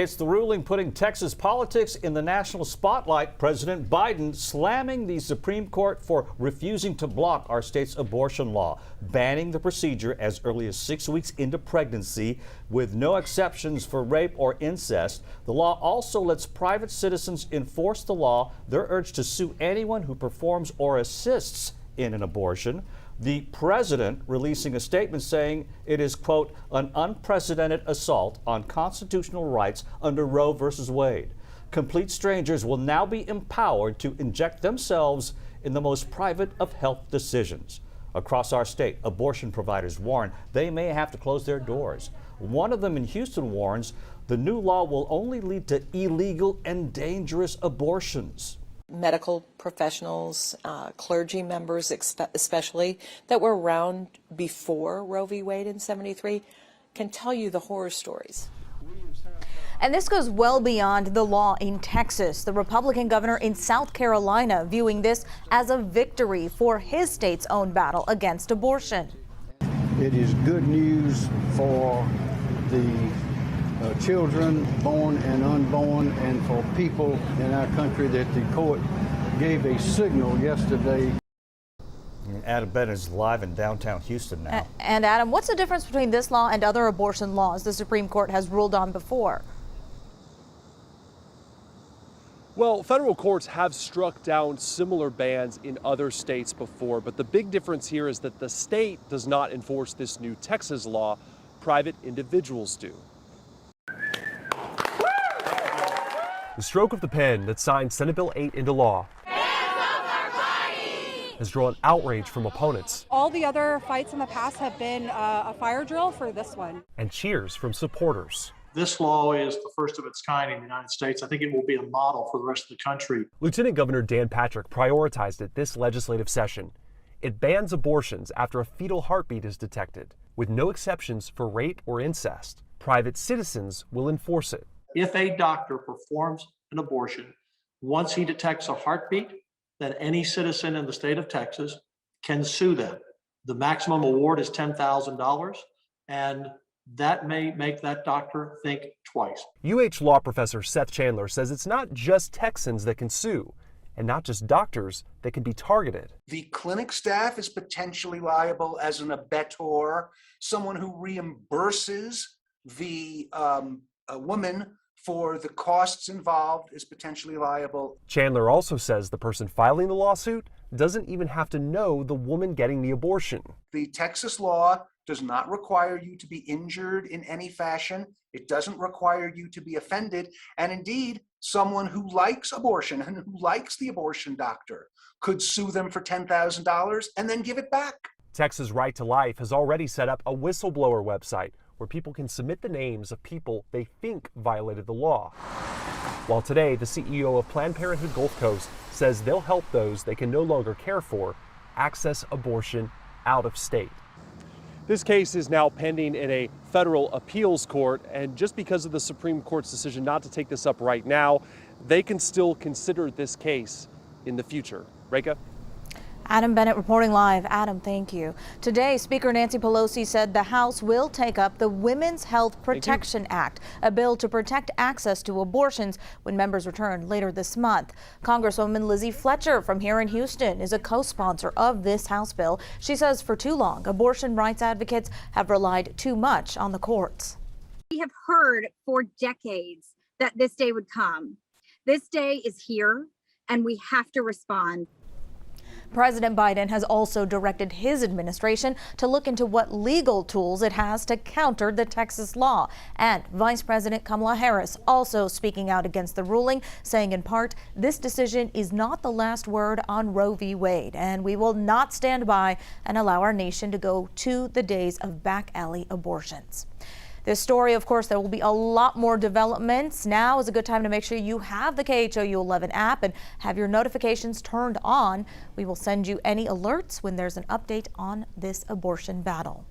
It's the ruling putting Texas politics in the national spotlight. President Biden slamming the Supreme Court for refusing to block our state's abortion law, banning the procedure as early as 6 weeks into pregnancy with no exceptions for rape or incest. The law also lets private citizens enforce the law. They're urged to sue anyone who performs or assists in an abortion. The president releasing a statement saying it is, quote, an unprecedented assault on constitutional rights under Roe versus Wade. Complete strangers will now be empowered to inject themselves in the most private of health decisions. Across our state, abortion providers warn they may have to close their doors. One of them in Houston warns the new law will only lead to illegal and dangerous abortions. Medical professionals, clergy members especially, that were around before Roe v. Wade in '73 can tell you the horror stories. And this goes well beyond the law in Texas. The Republican governor in South Carolina viewing this as a victory for his state's own battle against abortion. It is good news for the children born and unborn, and for people in our country that the court gave a signal yesterday. Adam Bennett is live in downtown Houston now. And Adam, what's the difference between this law and other abortion laws the Supreme Court has ruled on before? Well, federal courts have struck down similar bans in other states before, but the big difference here is that the state does not enforce this new Texas law. Private individuals do. The stroke of the pen that signed Senate Bill 8 into law has drawn outrage from opponents. All the other fights in the past have been a fire drill for this one. And cheers from supporters. This law is the first of its kind in the United States. I think it will be a model for the rest of the country. Lieutenant Governor Dan Patrick prioritized it this legislative session. It bans abortions after a fetal heartbeat is detected, with no exceptions for rape or incest. Private citizens will enforce it. If a doctor performs an abortion, once he detects a heartbeat, then any citizen in the state of Texas can sue them. The maximum award is $10,000, and that may make that doctor think twice. UH law professor Seth Chandler says it's not just Texans that can sue, and not just doctors that can be targeted. The clinic staff is potentially liable as an abettor. Someone who reimburses the woman for the costs involved is potentially liable. Chandler also says the person filing the lawsuit doesn't even have to know the woman getting the abortion. The Texas law does not require you to be injured in any fashion. It doesn't require you to be offended. And indeed, someone who likes abortion and who likes the abortion doctor could sue them for $10,000 and then give it back. Texas Right to Life has already set up a whistleblower website where people can submit the names of people they think violated the law. While today, the CEO of Planned Parenthood Gulf Coast says they'll help those they can no longer care for access abortion out of state. This case is now pending in a federal appeals court, and just because of the Supreme Court's decision not to take this up right now, they can still consider this case in the future. Reka? Adam Bennett reporting live. Adam, thank you. Today, Speaker Nancy Pelosi said the House will take up the Women's Health Protection Act, a bill to protect access to abortions when members return later this month. Congresswoman Lizzie Fletcher from here in Houston is a co-sponsor of this House bill. She says for too long, abortion rights advocates have relied too much on the courts. We have heard for decades that this day would come. This day is here, and we have to respond. President Biden has also directed his administration to look into what legal tools it has to counter the Texas law. And Vice President Kamala Harris also speaking out against the ruling, saying in part, this decision is not the last word on Roe v. Wade, and we will not stand by and allow our nation to go to the days of back alley abortions. This story, of course, there will be a lot more developments. Now is a good time to make sure you have the KHOU 11 app and have your notifications turned on. We will send you any alerts when there's an update on this abortion battle.